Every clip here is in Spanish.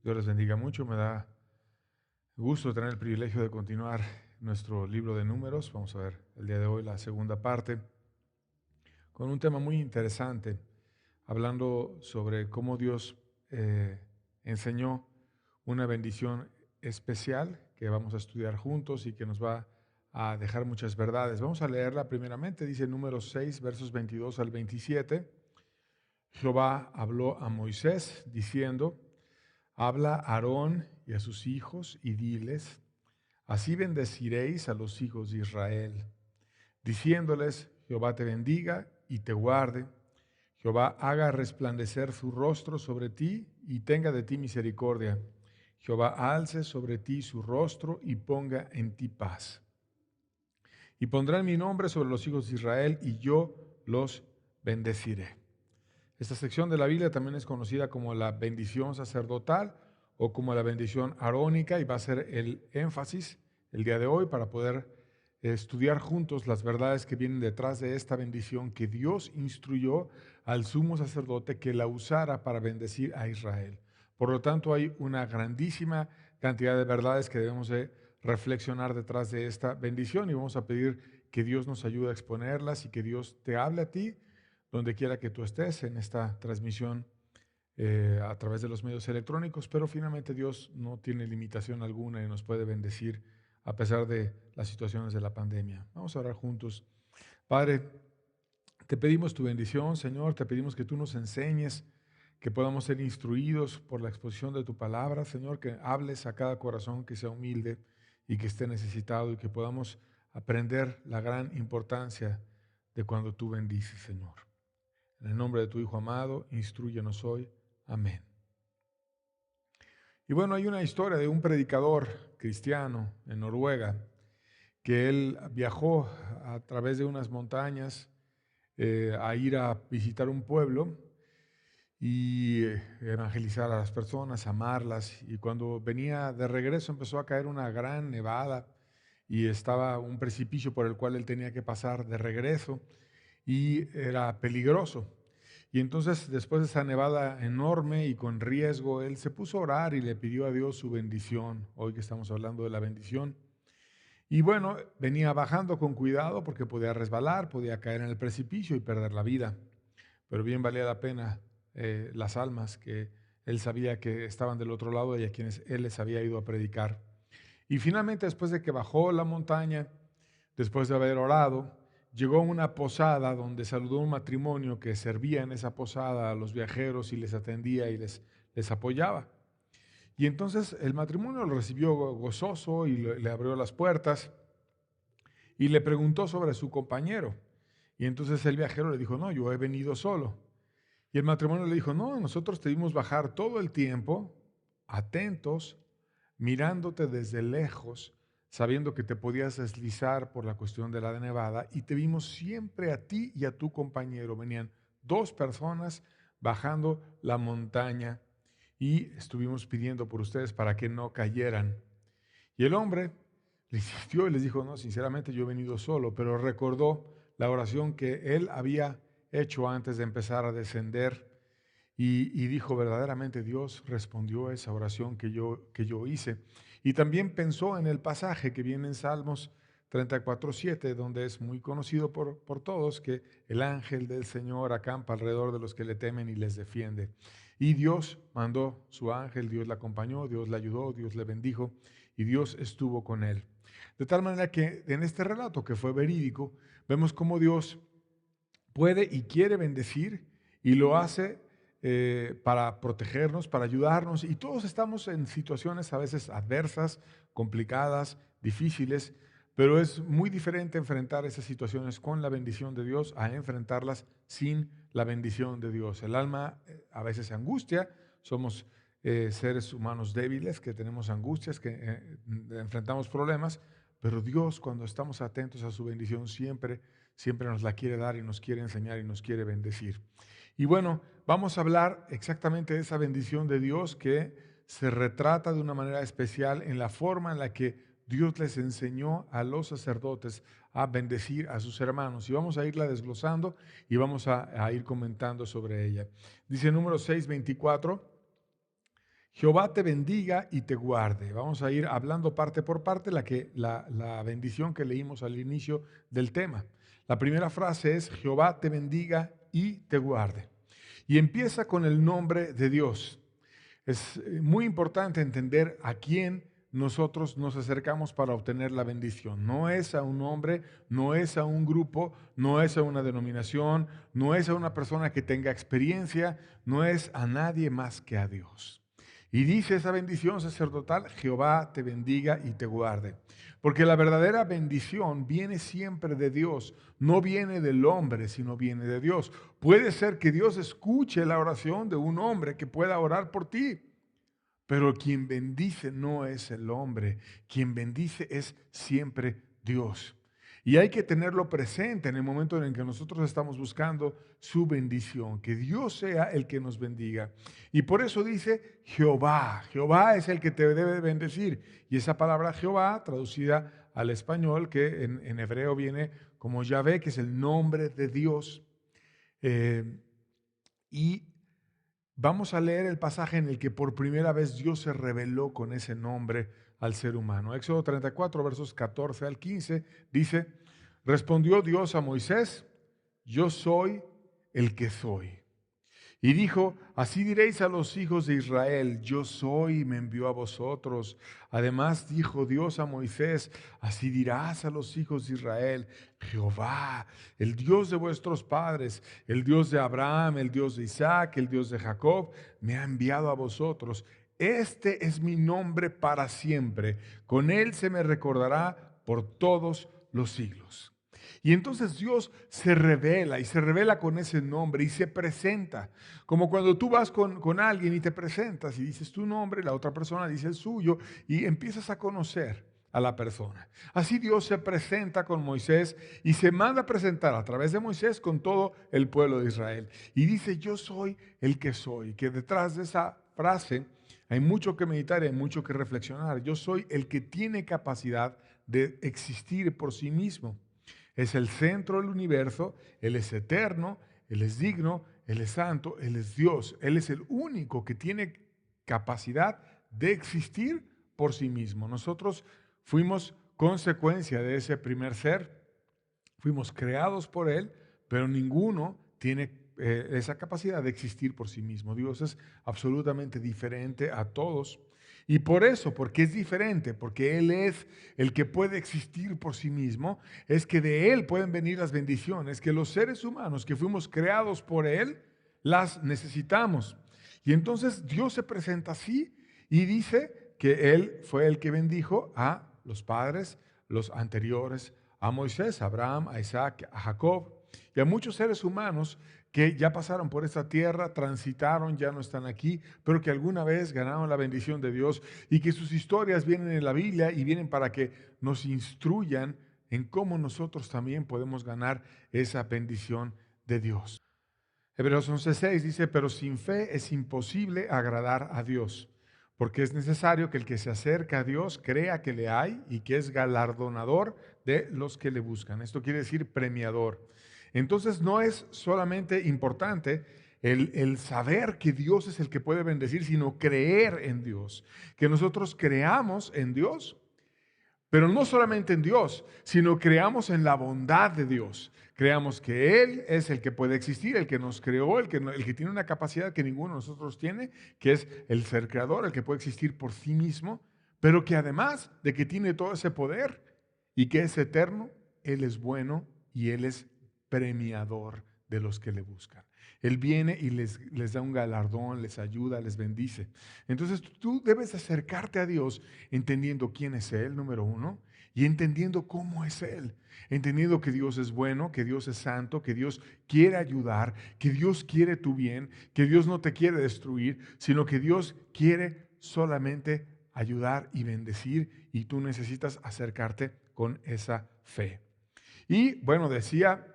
Dios les bendiga mucho. Me da gusto tener el privilegio de continuar nuestro libro de números. Vamos a ver el día de hoy la segunda parte con un tema muy interesante, hablando sobre cómo Dios enseñó una bendición especial que vamos a estudiar juntos y que nos va a dejar muchas verdades. Vamos a leerla primeramente. Dice Números 6, versos 22 al 27. Jehová habló a Moisés diciendo: habla a Aarón y a sus hijos y diles: así bendeciréis a los hijos de Israel, diciéndoles: Jehová te bendiga y te guarde. Jehová haga resplandecer su rostro sobre ti y tenga de ti misericordia. Jehová alce sobre ti su rostro y ponga en ti paz. Y pondrán mi nombre sobre los hijos de Israel y yo los bendeciré. Esta sección de la Biblia también es conocida como la bendición sacerdotal o como la bendición arónica, y va a ser el énfasis el día de hoy para poder estudiar juntos las verdades que vienen detrás de esta bendición que Dios instruyó al sumo sacerdote que la usara para bendecir a Israel. Por lo tanto, hay una grandísima cantidad de verdades que debemos de reflexionar detrás de esta bendición, y vamos a pedir que Dios nos ayude a exponerlas y que Dios te hable a ti donde quiera que tú estés en esta transmisión a través de los medios electrónicos, pero finalmente Dios no tiene limitación alguna y nos puede bendecir a pesar de las situaciones de la pandemia. Vamos a orar juntos. Padre, te pedimos tu bendición, Señor, te pedimos que tú nos enseñes, que podamos ser instruidos por la exposición de tu palabra, Señor, que hables a cada corazón que sea humilde y que esté necesitado, y que podamos aprender la gran importancia de cuando tú bendices, Señor. En el nombre de tu Hijo amado, instrúyenos hoy. Amén. Y bueno, hay una historia de un predicador cristiano en Noruega, que él viajó a través de unas montañas a ir a visitar un pueblo y evangelizar a las personas, amarlas. Y cuando venía de regreso empezó a caer una gran nevada y estaba un precipicio por el cual él tenía que pasar de regreso y era peligroso. Y entonces, después de esa nevada enorme y con riesgo, él se puso a orar y le pidió a Dios su bendición, hoy que estamos hablando de la bendición. Y bueno, venía bajando con cuidado porque podía resbalar, podía caer en el precipicio y perder la vida. Pero bien valía la pena las almas que él sabía que estaban del otro lado y a quienes él les había ido a predicar. Y finalmente, después de que bajó la montaña, después de haber orado, llegó a una posada donde saludó a un matrimonio que servía en esa posada a los viajeros y les atendía y les apoyaba. Y entonces el matrimonio lo recibió gozoso y le abrió las puertas y le preguntó sobre su compañero. Y entonces el viajero le dijo: no, yo he venido solo. Y el matrimonio le dijo: no, nosotros te vimos bajar todo el tiempo, atentos, mirándote desde lejos, sabiendo que te podías deslizar por la cuestión de la nevada, y te vimos siempre a ti y a tu compañero. Venían dos personas bajando la montaña y estuvimos pidiendo por ustedes para que no cayeran. Y el hombre le insistió y les dijo: no, sinceramente yo he venido solo, pero recordó la oración que él había hecho antes de empezar a descender y dijo: verdaderamente Dios respondió a esa oración que yo hice. Y también pensó en el pasaje que viene en Salmos 34:7, donde es muy conocido por todos, que el ángel del Señor acampa alrededor de los que le temen y les defiende. Y Dios mandó su ángel, Dios le acompañó, Dios le ayudó, Dios le bendijo y Dios estuvo con él. De tal manera que en este relato, que fue verídico, vemos cómo Dios puede y quiere bendecir, y lo hace para protegernos, para ayudarnos, y todos estamos en situaciones a veces adversas, complicadas, difíciles, pero es muy diferente enfrentar esas situaciones con la bendición de Dios a enfrentarlas sin la bendición de Dios. El alma a veces se angustia, somos seres humanos débiles que tenemos angustias, que enfrentamos problemas, pero Dios, cuando estamos atentos a su bendición, siempre nos la quiere dar y nos quiere enseñar y nos quiere bendecir. Y bueno, vamos a hablar exactamente de esa bendición de Dios que se retrata de una manera especial en la forma en la que Dios les enseñó a los sacerdotes a bendecir a sus hermanos. Y vamos a irla desglosando y vamos a ir comentando sobre ella. Dice Números 6:24, Jehová te bendiga y te guarde. Vamos a ir hablando parte por parte la bendición que leímos al inicio del tema. La primera frase es Jehová te bendiga y te guarde. Y empieza con el nombre de Dios. Es muy importante entender a quién nosotros nos acercamos para obtener la bendición. No es a un hombre, no es a un grupo, no es a una denominación, no es a una persona que tenga experiencia, no es a nadie más que a Dios. Y dice esa bendición sacerdotal, Jehová te bendiga y te guarde. Porque la verdadera bendición viene siempre de Dios, no viene del hombre, sino viene de Dios. Puede ser que Dios escuche la oración de un hombre que pueda orar por ti, pero quien bendice no es el hombre, quien bendice es siempre Dios. Y hay que tenerlo presente en el momento en el que nosotros estamos buscando su bendición, que Dios sea el que nos bendiga. Y por eso dice Jehová, Jehová es el que te debe bendecir. Y esa palabra Jehová, traducida al español, que en hebreo viene como Yahvé, que es el nombre de Dios. Y vamos a leer el pasaje en el que por primera vez Dios se reveló con ese nombre al ser humano. Éxodo 34, versos 14 al 15, dice, respondió Dios a Moisés, yo soy el que soy. Y dijo, así diréis a los hijos de Israel, yo soy y me envió a vosotros. Además dijo Dios a Moisés, así dirás a los hijos de Israel, Jehová, el Dios de vuestros padres, el Dios de Abraham, el Dios de Isaac, el Dios de Jacob, me ha enviado a vosotros. Este es mi nombre para siempre, con él se me recordará por todos los siglos. Y entonces Dios se revela y se revela con ese nombre y se presenta. Como cuando tú vas con alguien y te presentas y dices tu nombre, la otra persona dice el suyo y empiezas a conocer a la persona. Así Dios se presenta con Moisés y se manda a presentar a través de Moisés con todo el pueblo de Israel. Y dice, yo soy el que soy, que detrás de esa frase hay mucho que meditar y hay mucho que reflexionar. Yo soy el que tiene capacidad de existir por sí mismo. Es el centro del universo, Él es eterno, Él es digno, Él es santo, Él es Dios. Él es el único que tiene capacidad de existir por sí mismo. Nosotros fuimos consecuencia de ese primer ser, fuimos creados por Él, pero ninguno tiene esa capacidad de existir por sí mismo. Dios es absolutamente diferente a todos. Y por eso, porque es diferente, porque Él es el que puede existir por sí mismo, es que de Él pueden venir las bendiciones, que los seres humanos que fuimos creados por Él, las necesitamos. Y entonces Dios se presenta así y dice que Él fue el que bendijo a los padres, los anteriores, a Moisés, a Abraham, a Isaac, a Jacob y a muchos seres humanos que ya pasaron por esta tierra, transitaron, ya no están aquí, pero que alguna vez ganaron la bendición de Dios y que sus historias vienen en la Biblia y vienen para que nos instruyan en cómo nosotros también podemos ganar esa bendición de Dios. Hebreos 11:6 dice, pero sin fe es imposible agradar a Dios, porque es necesario que el que se acerca a Dios crea que le hay y que es galardonador de los que le buscan. Esto quiere decir premiador. Entonces no es solamente importante el saber que Dios es el que puede bendecir, sino creer en Dios. Que nosotros creamos en Dios, pero no solamente en Dios, sino creamos en la bondad de Dios. Creamos que Él es el que puede existir, el que nos creó, el que tiene una capacidad que ninguno de nosotros tiene, que es el ser creador, el que puede existir por sí mismo, pero que además de que tiene todo ese poder y que es eterno, Él es bueno y Él es premiador de los que le buscan. Él viene y les da un galardón, les ayuda, les bendice. Entonces tú debes acercarte a Dios entendiendo quién es Él, número uno, y entendiendo cómo es Él. Entendiendo que Dios es bueno, que Dios es santo, que Dios quiere ayudar, que Dios quiere tu bien, que Dios no te quiere destruir, sino que Dios quiere solamente ayudar y bendecir, y tú necesitas acercarte con esa fe. Y bueno, decía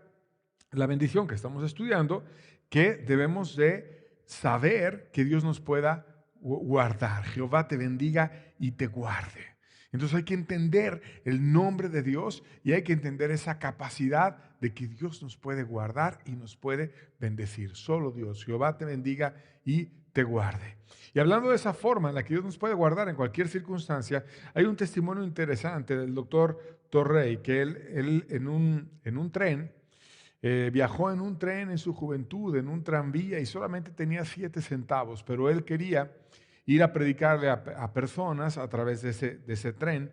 la bendición que estamos estudiando, que debemos de saber que Dios nos pueda guardar. Jehová te bendiga y te guarde. Entonces hay que entender el nombre de Dios y hay que entender esa capacidad de que Dios nos puede guardar y nos puede bendecir. Solo Dios. Jehová te bendiga y te guarde. Y hablando de esa forma en la que Dios nos puede guardar en cualquier circunstancia, hay un testimonio interesante del doctor Torrey, que él en un tren, viajó en un tren en su juventud, en un tranvía, y solamente tenía 7 centavos, pero él quería ir a predicarle a personas a través de ese tren,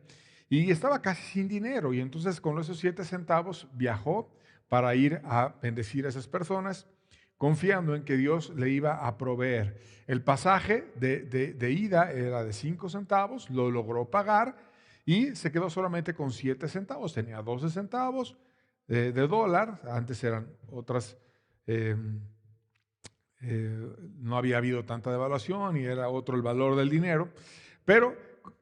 y estaba casi sin dinero, y entonces con esos 7 centavos viajó para ir a bendecir a esas personas, confiando en que Dios le iba a proveer. El pasaje de ida era de 5 centavos, lo logró pagar y se quedó solamente con 7 centavos. Tenía 12 centavos de dólar, antes eran otras, eh, no había habido tanta devaluación y era otro el valor del dinero, pero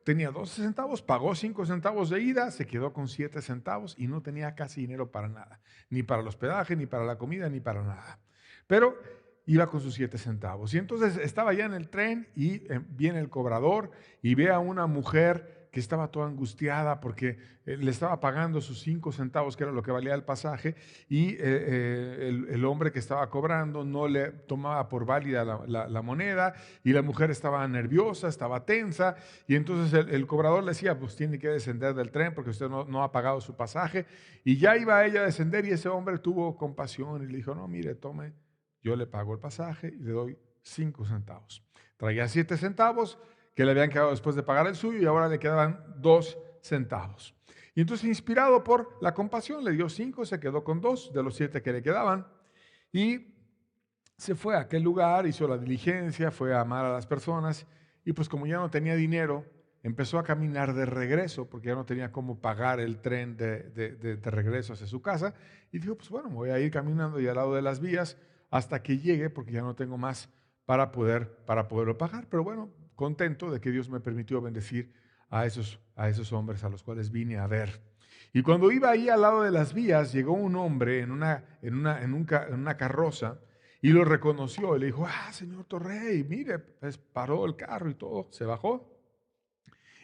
tenía 12 centavos, pagó 5 centavos de ida, se quedó con 7 centavos y no tenía casi dinero para nada, ni para el hospedaje, ni para la comida, ni para nada. Pero iba con sus 7 centavos. Y entonces estaba ya en el tren y viene el cobrador y ve a una mujer que estaba toda angustiada porque le estaba pagando sus 5 centavos, que era lo que valía el pasaje, y el hombre que estaba cobrando no le tomaba por válida la moneda, y la mujer estaba nerviosa, estaba tensa, y entonces el cobrador le decía, pues tiene que descender del tren porque usted no ha pagado su pasaje, y ya iba ella a descender, y ese hombre tuvo compasión y le dijo, no, mire, tome, yo le pago el pasaje y le doy 5 centavos. Traía 7 centavos que le habían quedado después de pagar el suyo y ahora le quedaban 2 centavos. Y entonces, inspirado por la compasión, le dio 5, se quedó con 2 de los 7 que le quedaban y se fue a aquel lugar, hizo la diligencia, fue a amar a las personas y pues como ya no tenía dinero, empezó a caminar de regreso porque ya no tenía cómo pagar el tren de regreso hacia su casa y dijo, pues bueno, me voy a ir caminando y al lado de las vías hasta que llegue porque ya no tengo más para poderlo pagar. Pero bueno, contento de que Dios me permitió bendecir a esos hombres a los cuales vine a ver. Y cuando iba ahí al lado de las vías, llegó un hombre en una carroza y lo reconoció y le dijo, señor Torrey, mire, pues paró el carro y todo, se bajó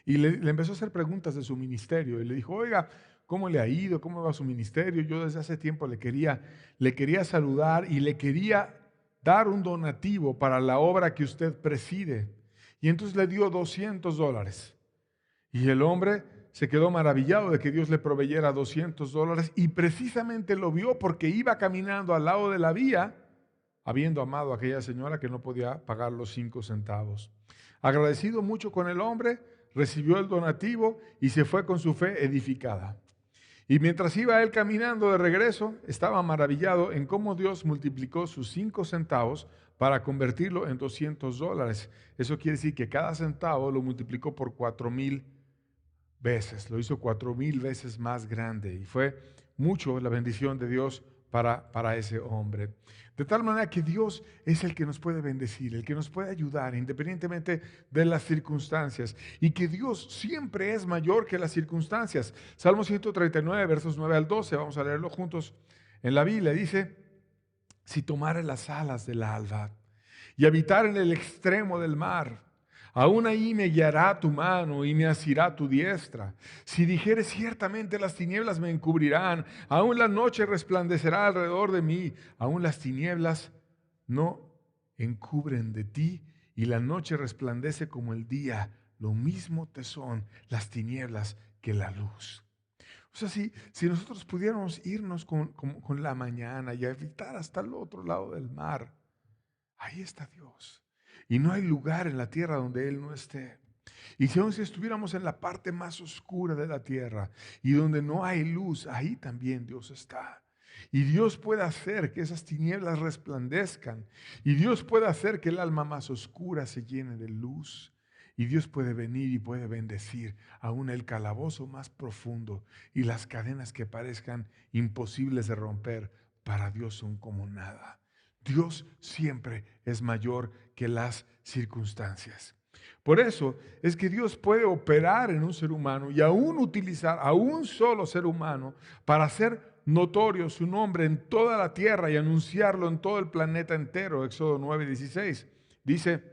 y le empezó a hacer preguntas de su ministerio y le dijo, oiga, ¿cómo le ha ido? ¿Cómo va su ministerio? Yo desde hace tiempo le quería saludar y le quería dar un donativo para la obra que usted preside. Y entonces le dio $200. Y el hombre se quedó maravillado de que Dios le proveyera $200 y precisamente lo vio porque iba caminando al lado de la vía, habiendo amado a aquella señora que no podía pagar los 5 centavos. Agradecido mucho con el hombre, recibió el donativo y se fue con su fe edificada. Y mientras iba él caminando de regreso, estaba maravillado en cómo Dios multiplicó sus 5 centavos para convertirlo en $200. Eso quiere decir que cada centavo lo multiplicó por 4,000 veces, lo hizo 4,000 veces más grande y fue mucho la bendición de Dios para ese hombre. De tal manera que Dios es el que nos puede bendecir, el que nos puede ayudar independientemente de las circunstancias y que Dios siempre es mayor que las circunstancias. Salmo 139, versos 9 al 12, vamos a leerlo juntos en la Biblia, dice, si tomare las alas del alba y habitar en el extremo del mar, aún ahí me guiará tu mano y me asirá tu diestra. Si dijere ciertamente las tinieblas me encubrirán, aún la noche resplandecerá alrededor de mí, aún las tinieblas no encubren de ti y la noche resplandece como el día. Lo mismo te son las tinieblas que la luz. O sea, si nosotros pudiéramos irnos con la mañana y habitar hasta el otro lado del mar, ahí está Dios. Y no hay lugar en la tierra donde Él no esté. Y si aún estuviéramos en la parte más oscura de la tierra y donde no hay luz, ahí también Dios está. Y Dios puede hacer que esas tinieblas resplandezcan. Y Dios puede hacer que el alma más oscura se llene de luz. Y Dios puede venir y puede bendecir aún el calabozo más profundo. Y las cadenas que parezcan imposibles de romper, para Dios son como nada. Dios siempre es mayor que las circunstancias. Por eso es que Dios puede operar en un ser humano y aún utilizar a un solo ser humano para hacer notorio su nombre en toda la tierra y anunciarlo en todo el planeta entero. Éxodo 9:16 dice,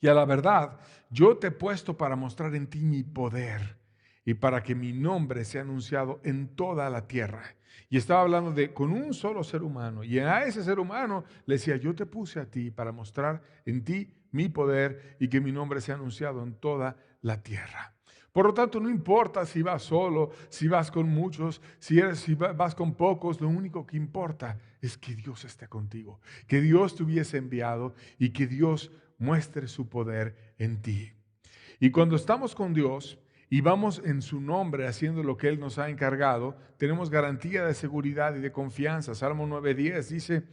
y a la verdad, yo te he puesto para mostrar en ti mi poder y para que mi nombre sea anunciado en toda la tierra. Y estaba hablando de con un solo ser humano. Y a ese ser humano le decía, yo te puse a ti para mostrar en ti mi poder y que mi nombre sea anunciado en toda la tierra. Por lo tanto, no importa si vas solo, si vas con muchos, si vas con pocos, lo único que importa es que Dios esté contigo, que Dios te hubiese enviado y que Dios muestre su poder en ti. Y cuando estamos con Dios y vamos en su nombre haciendo lo que Él nos ha encargado, tenemos garantía de seguridad y de confianza. Salmo 9:10 dice,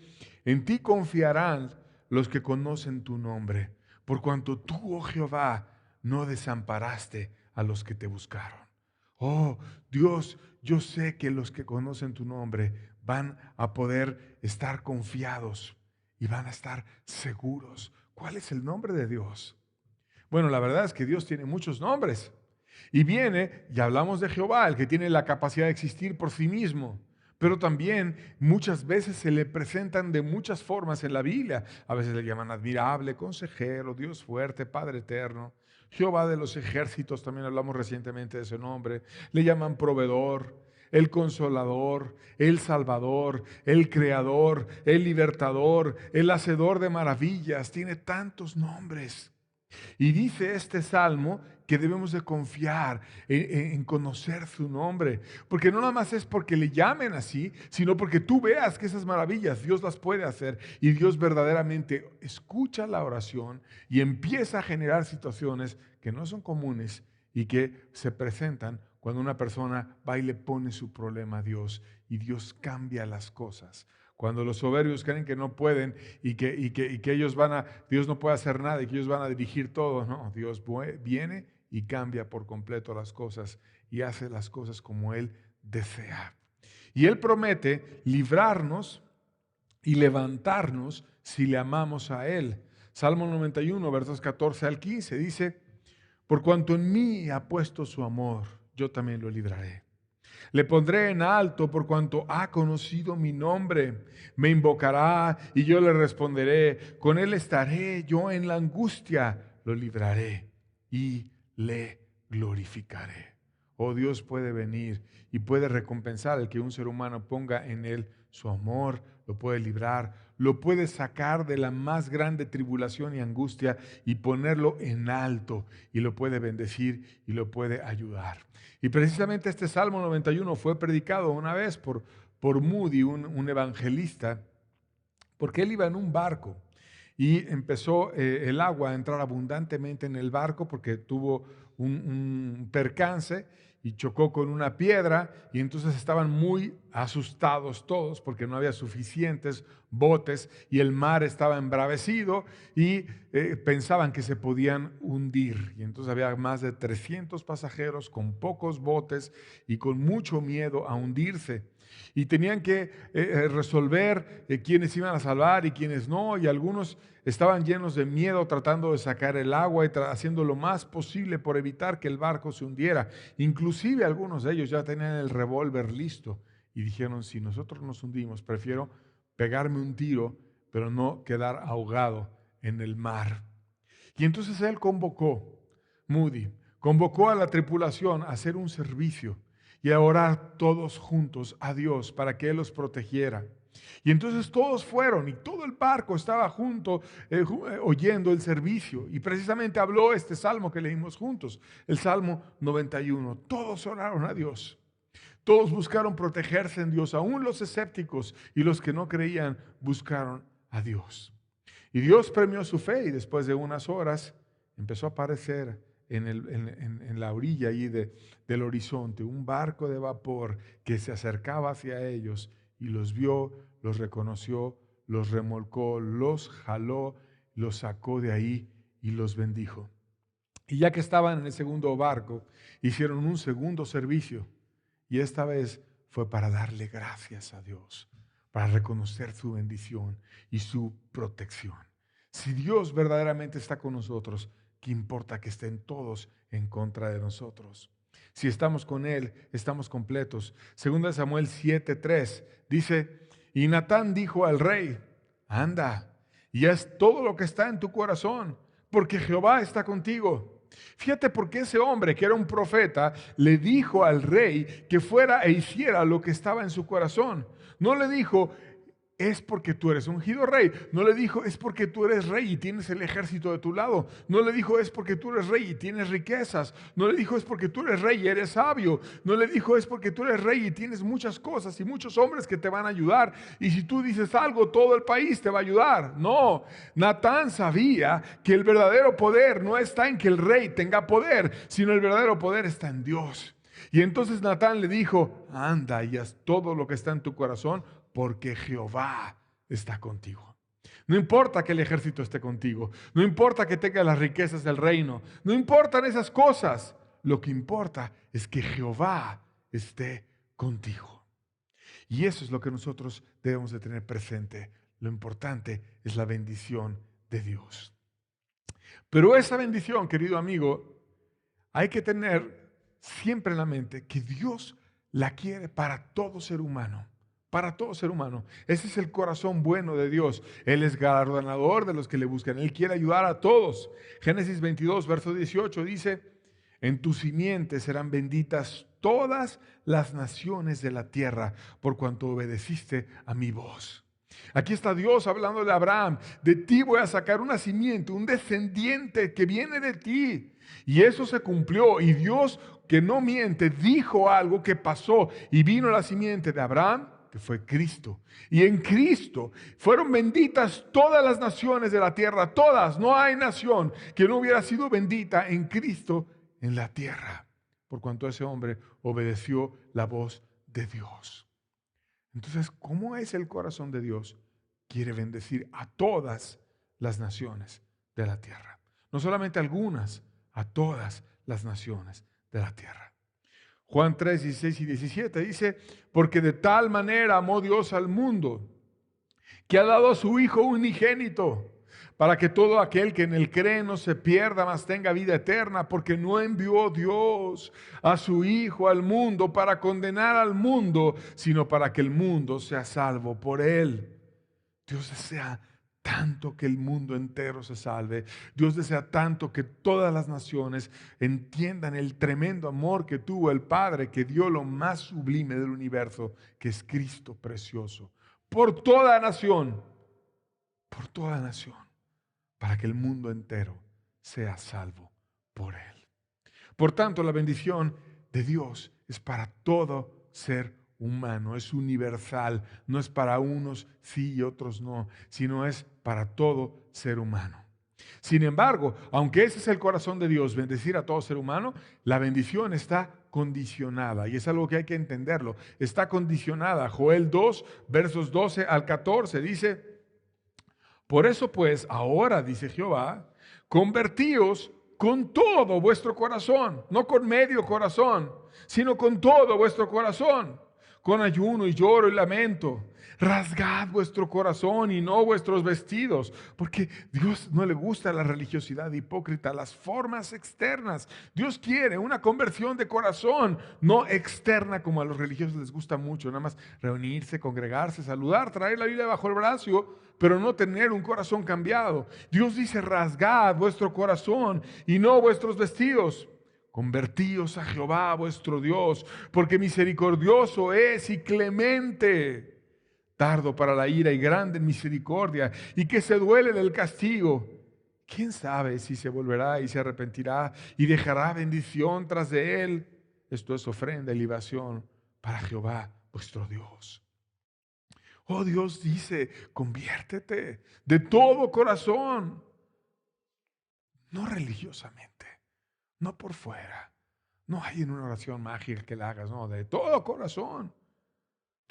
en ti confiarán los que conocen tu nombre, por cuanto tú, oh Jehová, no desamparaste a los que te buscaron. Oh Dios, yo sé que los que conocen tu nombre van a poder estar confiados y van a estar seguros. ¿Cuál es el nombre de Dios? Bueno, la verdad es que Dios tiene muchos nombres. Y viene, y hablamos de Jehová, el que tiene la capacidad de existir por sí mismo. Pero también muchas veces se le presentan de muchas formas en la Biblia. A veces le llaman admirable, consejero, Dios fuerte, Padre eterno. Jehová de los ejércitos, también hablamos recientemente de ese nombre. Le llaman proveedor, el consolador, el salvador, el creador, el libertador, el hacedor de maravillas. Tiene tantos nombres. Y dice este salmo que debemos de confiar en conocer su nombre, porque no nada más es porque le llamen así, sino porque tú veas que esas maravillas Dios las puede hacer y Dios verdaderamente escucha la oración y empieza a generar situaciones que no son comunes y que se presentan cuando una persona va y le pone su problema a Dios y Dios cambia las cosas. Cuando los soberbios creen que no pueden y que ellos Dios no puede hacer nada y que ellos van a dirigir todo, no, Dios viene y cambia por completo las cosas y hace las cosas como Él desea. Y Él promete librarnos y levantarnos si le amamos a Él. Salmo 91, versos 14 al 15 dice, por cuanto en mí ha puesto su amor, yo también lo libraré. Le pondré en alto por cuanto ha conocido mi nombre. Me invocará y yo le responderé. Con él estaré yo en la angustia. Lo libraré y le glorificaré. Oh, Dios puede venir y puede recompensar al que un ser humano ponga en él su amor, lo puede librar, lo puede sacar de la más grande tribulación y angustia y ponerlo en alto y lo puede bendecir y lo puede ayudar. Y precisamente este Salmo 91 fue predicado una vez por Moody, un evangelista, porque él iba en un barco y empezó el agua a entrar abundantemente en el barco porque tuvo un percance y chocó con una piedra y entonces estaban muy asustados todos porque no había suficientes botes y el mar estaba embravecido y pensaban que se podían hundir. Y entonces había más de 300 pasajeros con pocos botes y con mucho miedo a hundirse. Y tenían que resolver quiénes iban a salvar y quiénes no, y algunos estaban llenos de miedo tratando de sacar el agua y haciendo lo más posible por evitar que el barco se hundiera. Inclusive algunos de ellos ya tenían el revólver listo y dijeron, si nosotros nos hundimos, prefiero pegarme un tiro, pero no quedar ahogado en el mar. Y entonces él Moody convocó a la tripulación a hacer un servicio y a orar todos juntos a Dios para que Él los protegiera. Y entonces todos fueron y todo el barco estaba junto oyendo el servicio. Y precisamente habló este salmo que leímos juntos, el Salmo 91. Todos oraron a Dios. Todos buscaron protegerse en Dios, aún los escépticos y los que no creían buscaron a Dios. Y Dios premió su fe y después de unas horas empezó a aparecer en la orilla allí del horizonte un barco de vapor que se acercaba hacia ellos y los vio, los reconoció, los remolcó, los jaló, los sacó de ahí y los bendijo. Y ya que estaban en el segundo barco, hicieron un segundo servicio y esta vez fue para darle gracias a Dios, para reconocer su bendición y su protección. Si Dios verdaderamente está con nosotros, ¿qué importa que estén todos en contra de nosotros? Si estamos con Él, estamos completos. Segunda Samuel 7:3 dice, y Natán dijo al rey, anda, y haz todo lo que está en tu corazón, porque Jehová está contigo. Fíjate por qué ese hombre, que era un profeta, le dijo al rey que fuera e hiciera lo que estaba en su corazón. No le dijo, es porque tú eres ungido rey. No le dijo, es porque tú eres rey y tienes el ejército de tu lado. No le dijo, es porque tú eres rey y tienes riquezas. No le dijo, es porque tú eres rey y eres sabio. No le dijo, es porque tú eres rey y tienes muchas cosas y muchos hombres que te van a ayudar. Y si tú dices algo, todo el país te va a ayudar. No, Natán sabía que el verdadero poder no está en que el rey tenga poder, sino el verdadero poder está en Dios. Y entonces Natán le dijo, anda y haz todo lo que está en tu corazón, porque Jehová está contigo. No importa que el ejército esté contigo, no importa que tengas las riquezas del reino, no importan esas cosas. Lo que importa es que Jehová esté contigo. Y eso es lo que nosotros debemos de tener presente. Lo importante es la bendición de Dios. Pero esa bendición, querido amigo, hay que tener siempre en la mente que Dios la quiere para todo ser humano. Para todo ser humano. Ese es el corazón bueno de Dios. Él es galardonador de los que le buscan. Él quiere ayudar a todos. Génesis 22, verso 18 dice, en tu simiente serán benditas todas las naciones de la tierra, por cuanto obedeciste a mi voz. Aquí está Dios hablando de Abraham. De ti voy a sacar una simiente, un descendiente que viene de ti. Y eso se cumplió. Y Dios, que no miente, dijo algo que pasó. Y vino la simiente de Abraham, que fue Cristo. Y en Cristo fueron benditas todas las naciones de la tierra. Todas. No hay nación que no hubiera sido bendita en Cristo en la tierra. Por cuanto ese hombre obedeció la voz de Dios. Entonces, ¿cómo es el corazón de Dios? Quiere bendecir a todas las naciones de la tierra. No solamente algunas, a todas las naciones de la tierra. Juan 3, 16 y 17 dice, porque de tal manera amó Dios al mundo, que ha dado a su Hijo unigénito, para que todo aquel que en él cree no se pierda, mas tenga vida eterna, porque no envió Dios a su Hijo al mundo para condenar al mundo, sino para que el mundo sea salvo por él. Dios desea tanto que el mundo entero se salve. Dios desea tanto que todas las naciones entiendan el tremendo amor que tuvo el Padre, que dio lo más sublime del universo, que es Cristo precioso, por toda nación, para que el mundo entero sea salvo por él. Por tanto, la bendición de Dios es para todo ser humano, es universal, no es para unos sí y otros no, sino es para todo ser humano. Sin embargo, aunque ese es el corazón de Dios, bendecir a todo ser humano, la bendición está condicionada y es algo que hay que entenderlo. Está condicionada. Joel 2, versos 12 al 14 dice, por eso pues, ahora, dice Jehová, convertíos con todo vuestro corazón, no con medio corazón, sino con todo vuestro corazón, con ayuno y lloro y lamento. Rasgad vuestro corazón y no vuestros vestidos, porque Dios no le gusta la religiosidad hipócrita, las formas externas. Dios quiere una conversión de corazón, no externa como a los religiosos les gusta mucho, nada más reunirse, congregarse, saludar, traer la Biblia bajo el brazo, pero no tener un corazón cambiado. Dios dice, rasgad vuestro corazón y no vuestros vestidos. Convertíos a Jehová vuestro Dios, porque misericordioso es y clemente, tardo para la ira y grande en misericordia, y que se duele del castigo. ¿Quién sabe si se volverá y se arrepentirá y dejará bendición tras de él? Esto es ofrenda y libación para Jehová vuestro Dios. Oh, Dios dice, conviértete de todo corazón, no religiosamente, no por fuera, no hay en una oración mágica que la hagas, no, de todo corazón.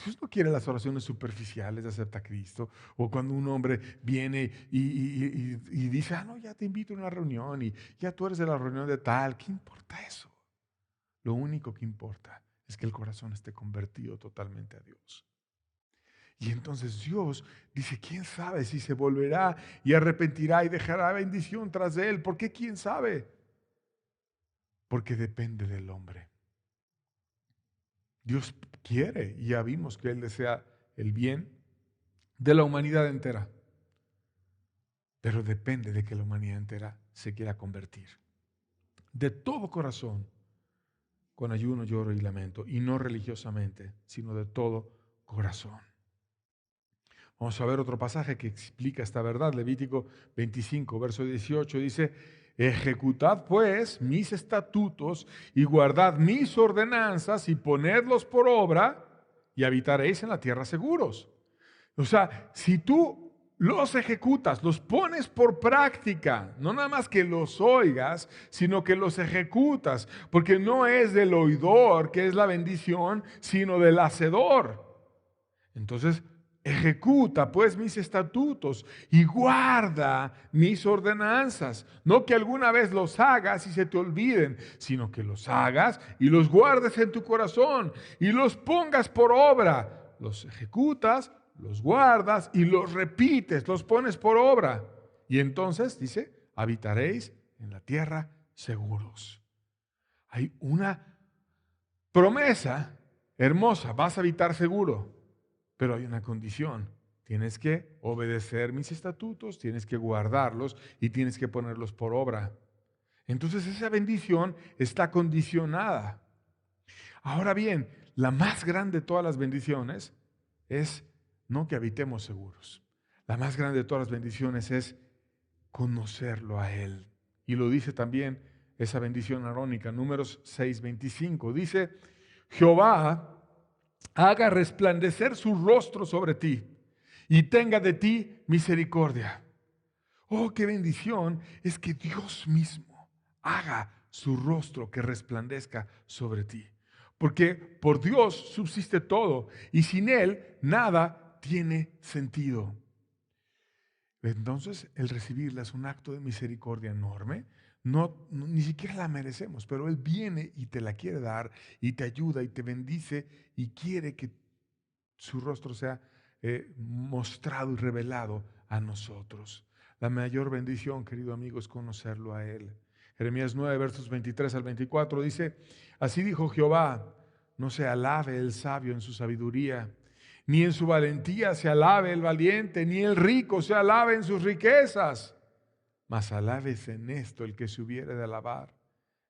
Dios no quiere las oraciones superficiales de acepta a Cristo, o cuando un hombre viene y dice, no, ya te invito a una reunión y ya tú eres de la reunión de tal. ¿Qué importa eso? Lo único que importa es que el corazón esté convertido totalmente a Dios. Y entonces Dios dice, ¿quién sabe si se volverá y arrepentirá y dejará bendición tras de él? ¿Por qué quién sabe? Porque depende del hombre. Dios quiere, y ya vimos que Él desea el bien de la humanidad entera, pero depende de que la humanidad entera se quiera convertir. de todo corazón, con ayuno, lloro y lamento, y no religiosamente, sino de todo corazón. Vamos a ver otro pasaje que explica esta verdad. Levítico 25, verso 18 dice: ejecutad pues mis estatutos y guardad mis ordenanzas y ponedlos por obra y habitaréis en la tierra seguros. O sea, si tú los ejecutas, los pones por práctica, no nada más que los oigas, sino que los ejecutas, porque no es del oidor que es la bendición, sino del hacedor. Entonces, ejecuta pues mis estatutos y guarda mis ordenanzas. No que alguna vez los hagas y se te olviden, sino que los hagas y los guardes en tu corazón y los pongas por obra. Los ejecutas, los guardas y los repites, los pones por obra. Y entonces, dice, habitaréis en la tierra seguros. Hay una promesa hermosa, vas a habitar seguro. Pero hay una condición: tienes que obedecer mis estatutos, tienes que guardarlos y tienes que ponerlos por obra. Entonces esa bendición está condicionada. Ahora bien, la más grande de todas las bendiciones es no que habitemos seguros. La más grande de todas las bendiciones es conocerlo a Él. Y lo dice también esa bendición arónica, Números 6:25. Dice: Jehová haga resplandecer su rostro sobre ti y tenga de ti misericordia. Oh, qué bendición es que Dios mismo haga su rostro que resplandezca sobre ti. Porque por Dios subsiste todo y sin Él nada tiene sentido. Entonces, el recibirla es un acto de misericordia enorme. Ni siquiera la merecemos, pero Él viene y te la quiere dar y te ayuda y te bendice y quiere que su rostro sea mostrado y revelado a nosotros. La mayor bendición, querido amigo, es conocerlo a Él. Jeremías 9, versos 23 al 24 dice: así dijo Jehová, no se alabe el sabio en su sabiduría, ni en su valentía se alabe el valiente, ni el rico se alabe en sus riquezas, mas alábese en esto el que se hubiere de alabar,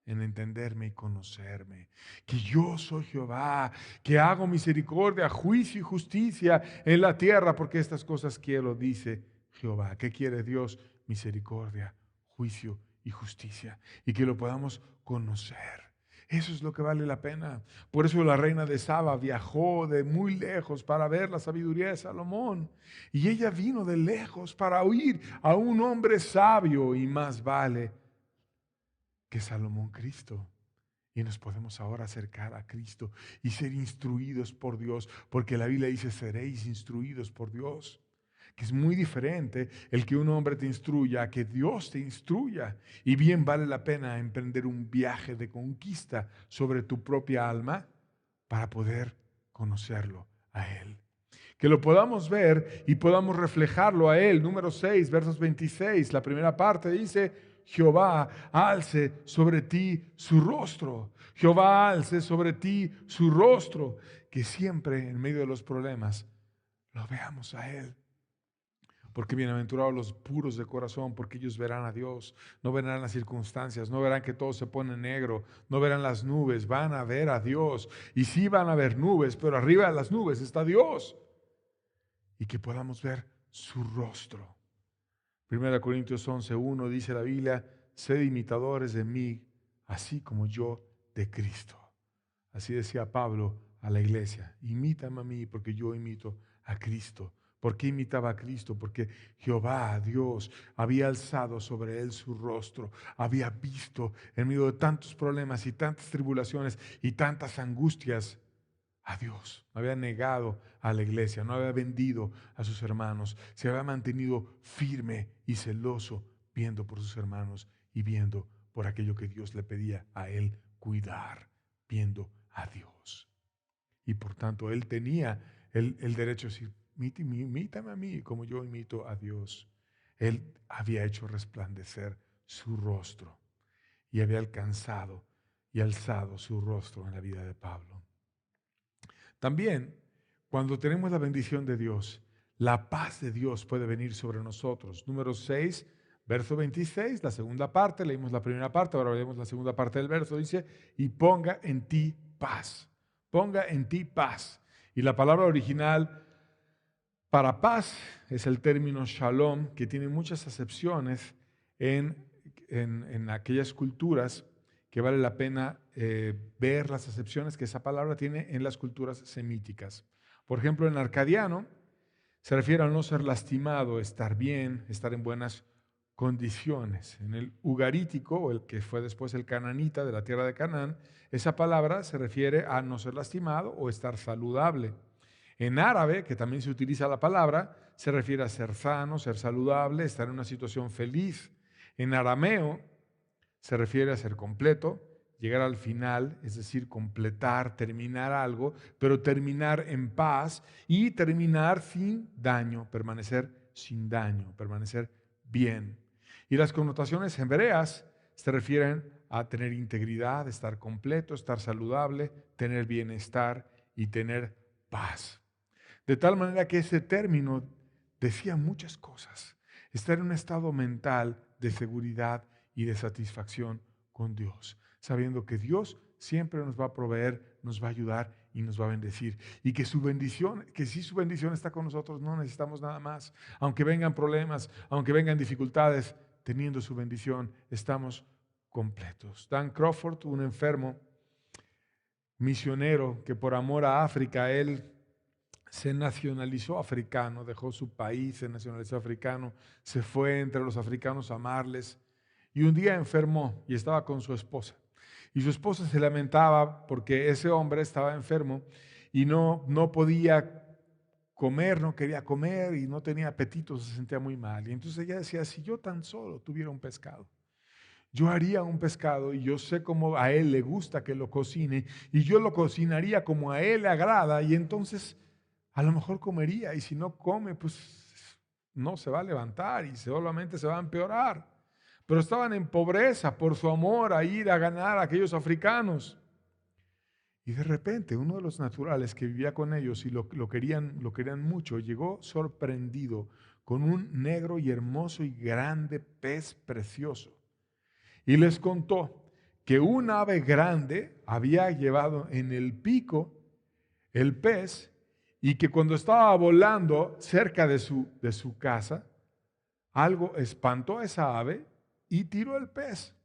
en entenderme y conocerme, que yo soy Jehová, que hago misericordia, juicio y justicia en la tierra, porque estas cosas quiero, dice Jehová. ¿Qué quiere Dios? Misericordia, juicio y justicia, y que lo podamos conocer. Eso es lo que vale la pena. Por eso la reina de Saba viajó de muy lejos para ver la sabiduría de Salomón. Y ella vino de lejos para oír a un hombre sabio, y más vale que Salomón Cristo. Y nos podemos ahora acercar a Cristo y ser instruidos por Dios, porque la Biblia dice: seréis instruidos por Dios. Que es muy diferente el que un hombre te instruya a que Dios te instruya. Y bien vale la pena emprender un viaje de conquista sobre tu propia alma para poder conocerlo a Él. Que lo podamos ver y podamos reflejarlo a Él. Número 6, versos 26, la primera parte dice: Jehová alce sobre ti su rostro. Jehová alce sobre ti su rostro. Que siempre en medio de los problemas lo veamos a Él. Porque bienaventurados los puros de corazón, porque ellos verán a Dios. No verán las circunstancias, no verán que todo se pone negro, no verán las nubes, van a ver a Dios. Y sí van a ver nubes, pero arriba de las nubes está Dios. Y que podamos ver su rostro. 1 Corintios 11:1 dice la Biblia: sed imitadores de mí, así como yo de Cristo. Así decía Pablo a la iglesia: imítame a mí porque yo imito a Cristo. ¿Por qué imitaba a Cristo? Porque Jehová, Dios, había alzado sobre él su rostro, había visto en medio de tantos problemas y tantas tribulaciones y tantas angustias a Dios. No había negado a la iglesia, no había vendido a sus hermanos, se había mantenido firme y celoso, viendo por sus hermanos y viendo por aquello que Dios le pedía a él cuidar, viendo a Dios. Y por tanto él tenía el derecho de decir: imítame a mí como yo imito a Dios. Él había hecho resplandecer su rostro y había alcanzado y alzado su rostro en la vida de Pablo. También, cuando tenemos la bendición de Dios, la paz de Dios puede venir sobre nosotros. Número 6, Verso 26, la segunda parte, leímos la primera parte, ahora leemos la segunda parte del verso, dice, y ponga en ti paz. Ponga en ti paz. Y la palabra original para paz es el término shalom, que tiene muchas acepciones en aquellas culturas que vale la pena ver las acepciones que esa palabra tiene en las culturas semíticas. Por ejemplo, en arcadiano se refiere a no ser lastimado, estar bien, estar en buenas condiciones. En el ugarítico, o el que fue después el cananita de la tierra de Canaán, esa palabra se refiere a no ser lastimado o estar saludable. En árabe, que también se utiliza la palabra, se refiere a ser sano, ser saludable, estar en una situación feliz. En arameo se refiere a ser completo, llegar al final, es decir, completar, terminar algo, pero terminar en paz y terminar sin daño, permanecer sin daño, permanecer bien. Y las connotaciones hebreas se refieren a tener integridad, estar completo, estar saludable, tener bienestar y tener paz. De tal manera que ese término decía muchas cosas. Estar en un estado mental de seguridad y de satisfacción con Dios, sabiendo que Dios siempre nos va a proveer, nos va a ayudar y nos va a bendecir. Y que su bendición, que si su bendición está con nosotros, no necesitamos nada más. Aunque vengan problemas, aunque vengan dificultades, teniendo su bendición, estamos completos. Dan Crawford, un enfermo misionero que por amor a África, él se nacionalizó africano, dejó su país, se nacionalizó africano, se fue entre los africanos a amarles y un día enfermó y estaba con su esposa. Y su esposa se lamentaba porque ese hombre estaba enfermo y no podía comer, no quería comer y no tenía apetito, se sentía muy mal. Y entonces ella decía, si yo tan solo tuviera un pescado, yo haría un pescado y yo sé cómo a él le gusta que lo cocine y yo lo cocinaría como a él le agrada y entonces a lo mejor comería y si no come, pues no se va a levantar y solamente se va a empeorar. Pero estaban en pobreza por su amor a ir a ganar a aquellos africanos. Y de repente uno de los naturales que vivía con ellos y lo querían mucho, llegó sorprendido con un negro y hermoso y grande pez precioso. Y les contó que un ave grande había llevado en el pico el pez y que cuando estaba volando cerca de su casa, algo espantó a esa ave y tiró el pez.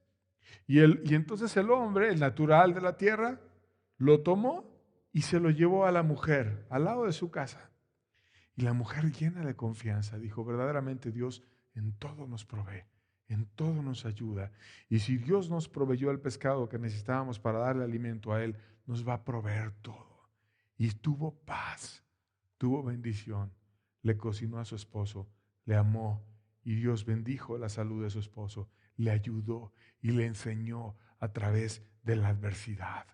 Y entonces el hombre, el natural de la tierra, lo tomó y se lo llevó a la mujer al lado de su casa. Y la mujer, llena de confianza, dijo, verdaderamente Dios en todo nos provee, en todo nos ayuda. Y si Dios nos proveyó el pescado que necesitábamos para darle alimento a Él, nos va a proveer todo. Y tuvo paz, tuvo bendición, le cocinó a su esposo, le amó y Dios bendijo la salud de su esposo, le ayudó y le enseñó a través de la adversidad.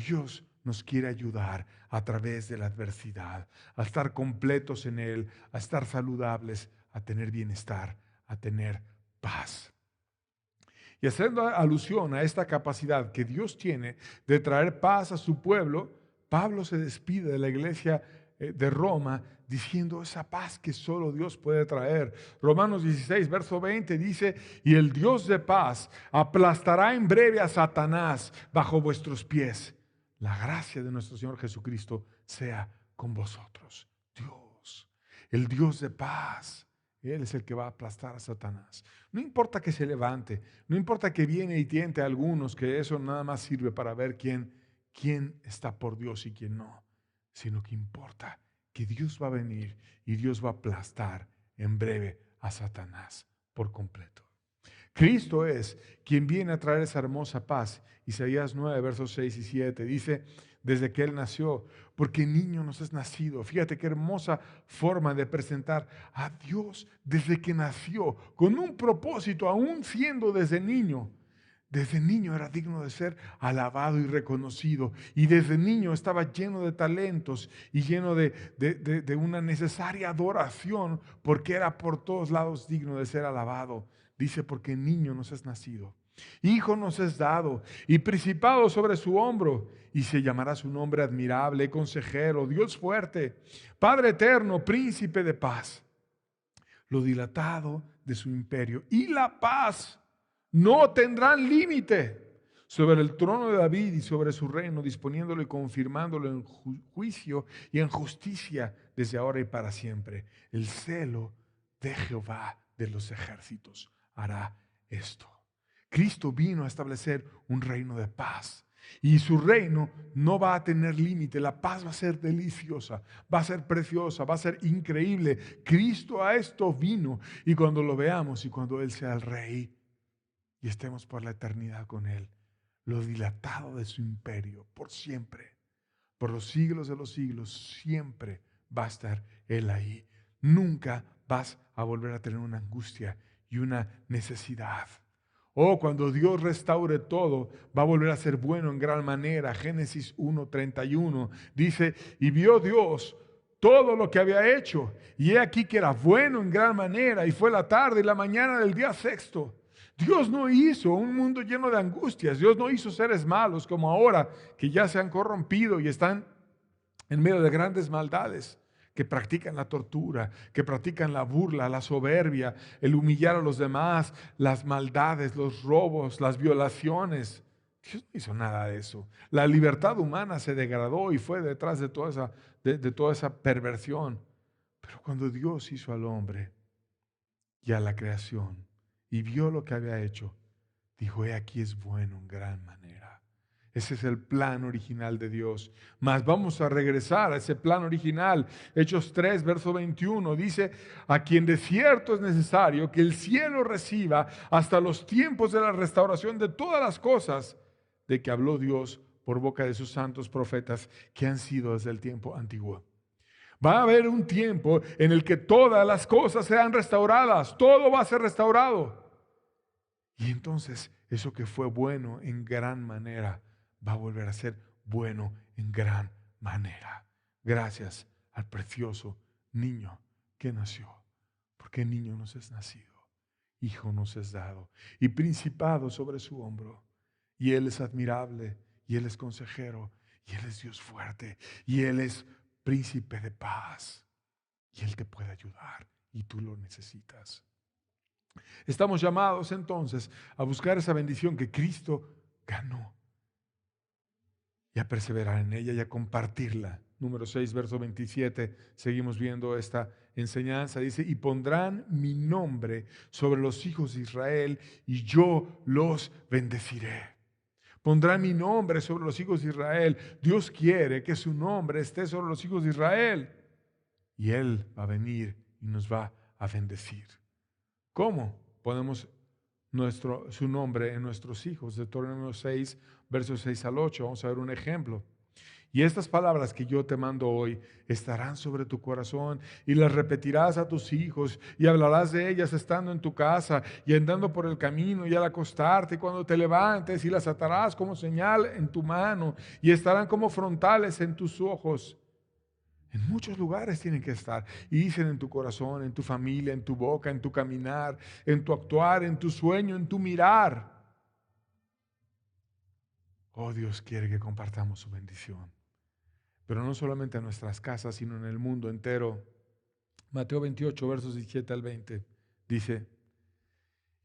Dios nos quiere ayudar a través de la adversidad, a estar completos en Él, a estar saludables, a tener bienestar, a tener paz. Y haciendo alusión a esta capacidad que Dios tiene de traer paz a su pueblo, Pablo se despide de la iglesia de Roma diciendo esa paz que solo Dios puede traer. Romanos 16, verso 20 dice, y el Dios de paz aplastará en breve a Satanás bajo vuestros pies. La gracia de nuestro Señor Jesucristo sea con vosotros. Dios, el Dios de paz. Él es el que va a aplastar a Satanás. No importa que se levante, no importa que viene y tiente a algunos, que eso nada más sirve para ver quién está por Dios y quién no, sino que importa que Dios va a venir y Dios va a aplastar en breve a Satanás por completo. Cristo es quien viene a traer esa hermosa paz. Isaías 9, versos 6 y 7 dice, desde que Él nació, porque niño nos es nacido. Fíjate qué hermosa forma de presentar a Dios desde que nació, con un propósito, aún siendo desde niño. Desde niño era digno de ser alabado y reconocido. Y desde niño estaba lleno de talentos y lleno de una necesaria adoración, porque era por todos lados digno de ser alabado. Dice, porque niño nos es nacido, hijo nos es dado, y principado sobre su hombro, y se llamará su nombre admirable, consejero, Dios fuerte, Padre eterno, príncipe de paz. Lo dilatado de su imperio y la paz no tendrán límite sobre el trono de David y sobre su reino, disponiéndolo y confirmándolo en juicio y en justicia desde ahora y para siempre. El celo de Jehová de los ejércitos hará esto. Cristo vino a establecer un reino de paz. Y su reino no va a tener límite. La paz va a ser deliciosa, va a ser preciosa, va a ser increíble. Cristo a esto vino. Y cuando lo veamos y cuando Él sea el Rey y estemos por la eternidad con Él, lo dilatado de su imperio por siempre, por los siglos de los siglos, siempre va a estar Él ahí. Nunca vas a volver a tener una angustia y una necesidad. Cuando Dios restaure todo, va a volver a ser bueno en gran manera. Génesis 1:31 dice, y vio Dios todo lo que había hecho, y he aquí que era bueno en gran manera, y fue la tarde y la mañana del día sexto. Dios no hizo un mundo lleno de angustias. Dios no hizo seres malos como ahora, que ya se han corrompido y están en medio de grandes maldades, que practican la tortura, que practican la burla, la soberbia, el humillar a los demás, las maldades, los robos, las violaciones. Dios no hizo nada de eso. La libertad humana se degradó y fue detrás de toda esa perversión. Pero cuando Dios hizo al hombre y a la creación y vio lo que había hecho, dijo, he aquí es bueno en gran manera. Ese es el plan original de Dios. Mas vamos a regresar a ese plan original. Hechos 3, verso 21, dice, a quien de cierto es necesario que el cielo reciba hasta los tiempos de la restauración de todas las cosas de que habló Dios por boca de sus santos profetas que han sido desde el tiempo antiguo. Va a haber un tiempo en el que todas las cosas sean restauradas. Todo va a ser restaurado. Y entonces eso que fue bueno en gran manera va a volver a ser bueno en gran manera. Gracias al precioso niño que nació. Porque niño nos es nacido, hijo nos es dado, y principado sobre su hombro. Y Él es admirable, y Él es consejero, y Él es Dios fuerte, y Él es príncipe de paz. Y Él te puede ayudar, y tú lo necesitas. Estamos llamados entonces a buscar esa bendición que Cristo ganó y a perseverar en ella y a compartirla. Número 6, verso 27, seguimos viendo esta enseñanza. Dice, y pondrán mi nombre sobre los hijos de Israel y yo los bendeciré. Pondrán mi nombre sobre los hijos de Israel. Dios quiere que su nombre esté sobre los hijos de Israel. Y Él va a venir y nos va a bendecir. ¿Cómo ponemos su nombre en nuestros hijos? Deuteronomio 6, versos 6 al 8. Vamos a ver un ejemplo. Y estas palabras que yo te mando hoy estarán sobre tu corazón y las repetirás a tus hijos y hablarás de ellas estando en tu casa y andando por el camino y al acostarte y cuando te levantes, y las atarás como señal en tu mano y estarán como frontales en tus ojos. En muchos lugares tienen que estar. Y dicen en tu corazón, en tu familia, en tu boca, en tu caminar, en tu actuar, en tu sueño, en tu mirar. Oh, Dios quiere que compartamos su bendición. Pero no solamente en nuestras casas, sino en el mundo entero. Mateo 28, versos 17 al 20, dice,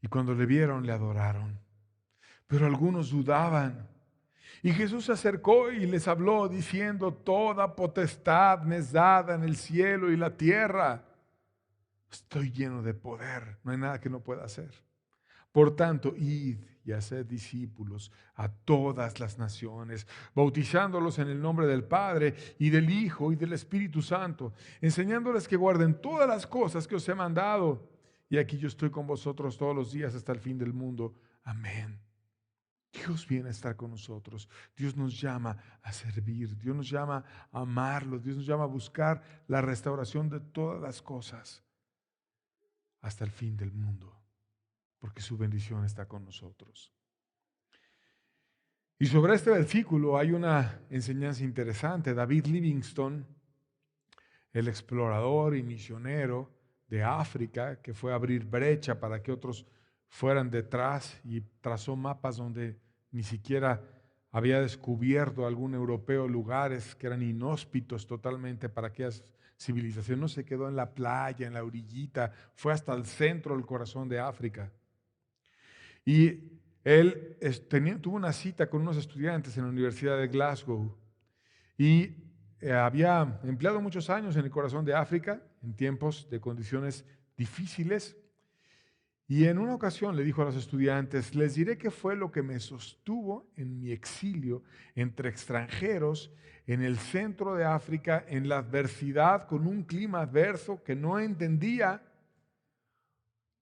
y cuando le vieron, le adoraron. Pero algunos dudaban. Y Jesús se acercó y les habló diciendo, toda potestad me es dada en el cielo y la tierra. Estoy lleno de poder, no hay nada que no pueda hacer. Por tanto, id y haced discípulos a todas las naciones, bautizándolos en el nombre del Padre y del Hijo y del Espíritu Santo, enseñándoles que guarden todas las cosas que os he mandado. Y aquí yo estoy con vosotros todos los días hasta el fin del mundo. Amén. Dios viene a estar con nosotros. Dios nos llama a servir. Dios nos llama a amarlo. Dios nos llama a buscar la restauración de todas las cosas hasta el fin del mundo, porque su bendición está con nosotros. Y sobre este versículo hay una enseñanza interesante. David Livingstone, el explorador y misionero de África, que fue a abrir brecha para que otros fueran detrás y trazó mapas donde ni siquiera había descubierto algún europeo lugares que eran inhóspitos totalmente para aquellas civilizaciones. No se quedó en la playa, en la orillita, fue hasta el centro del corazón de África. Y él tuvo una cita con unos estudiantes en la Universidad de Glasgow y había empleado muchos años en el corazón de África, en tiempos de condiciones difíciles. Y en una ocasión le dijo a los estudiantes: les diré qué fue lo que me sostuvo en mi exilio entre extranjeros en el centro de África, en la adversidad, con un clima adverso que no entendía.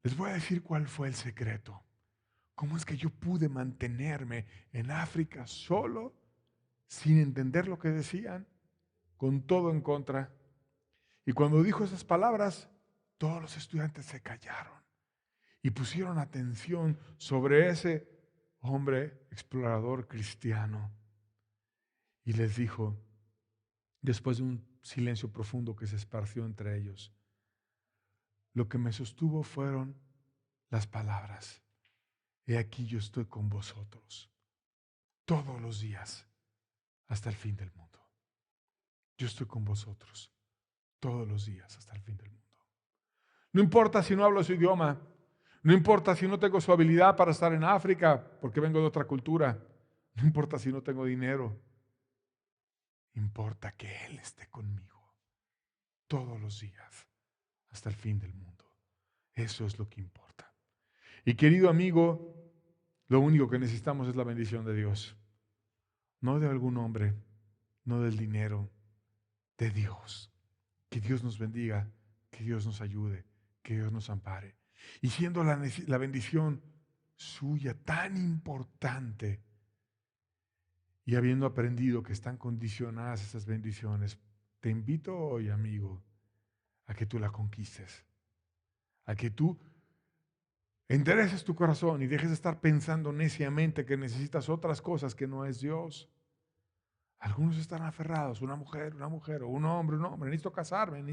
Les voy a decir cuál fue el secreto. ¿Cómo es que yo pude mantenerme en África solo, sin entender lo que decían, con todo en contra? Y cuando dijo esas palabras, todos los estudiantes se callaron y pusieron atención sobre ese hombre explorador cristiano. Y les dijo, después de un silencio profundo que se esparció entre ellos: lo que me sostuvo fueron las palabras: he aquí yo estoy con vosotros todos los días hasta el fin del mundo. Yo estoy con vosotros todos los días hasta el fin del mundo. No importa si no hablo su idioma, no importa si no tengo su habilidad para estar en África porque vengo de otra cultura, no importa si no tengo dinero, importa que Él esté conmigo todos los días hasta el fin del mundo. Eso es lo que importa. Y querido amigo, lo único que necesitamos es la bendición de Dios. No de algún hombre, no del dinero, de Dios. Que Dios nos bendiga, que Dios nos ayude, que Dios nos ampare. Y siendo la bendición suya tan importante, y habiendo aprendido que están condicionadas esas bendiciones, te invito hoy, amigo, a que tú la conquistes, a que tú endereces tu corazón y dejes de estar pensando neciamente que necesitas otras cosas que no es Dios. Algunos están aferrados: una mujer, o un hombre, necesito casarme, me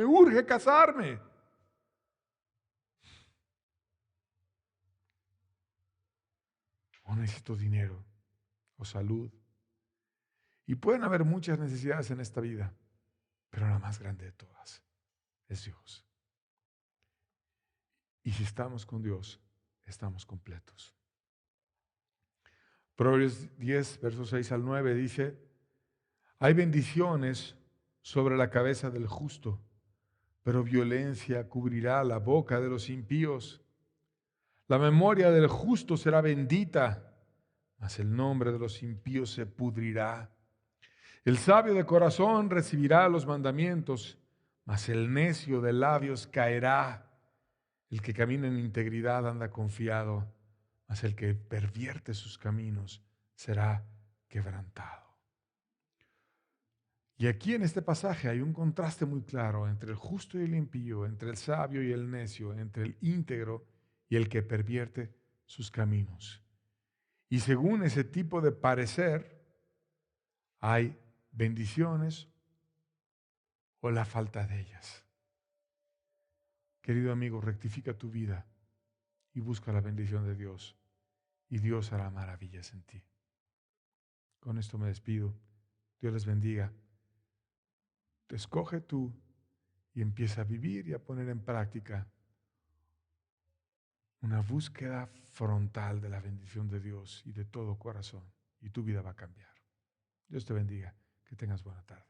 urge casarme. O necesito dinero, o salud. Y pueden haber muchas necesidades en esta vida, pero la más grande de todas es Dios. Y si estamos con Dios, estamos completos. Proverbios 10, versos 6 al 9 dice: hay bendiciones sobre la cabeza del justo, pero violencia cubrirá la boca de los impíos. La memoria del justo será bendita, mas el nombre de los impíos se pudrirá. El sabio de corazón recibirá los mandamientos, mas el necio de labios caerá. El que camina en integridad anda confiado, mas el que pervierte sus caminos será quebrantado. Y aquí en este pasaje hay un contraste muy claro entre el justo y el impío, entre el sabio y el necio, entre el íntegro y el que pervierte sus caminos. Y según ese tipo de parecer, hay bendiciones o la falta de ellas. Querido amigo, rectifica tu vida y busca la bendición de Dios, y Dios hará maravillas en ti. Con esto me despido. Dios les bendiga. Escoge tú y empieza a vivir y a poner en práctica una búsqueda frontal de la bendición de Dios y de todo corazón, y tu vida va a cambiar. Dios te bendiga. Que tengas buena tarde.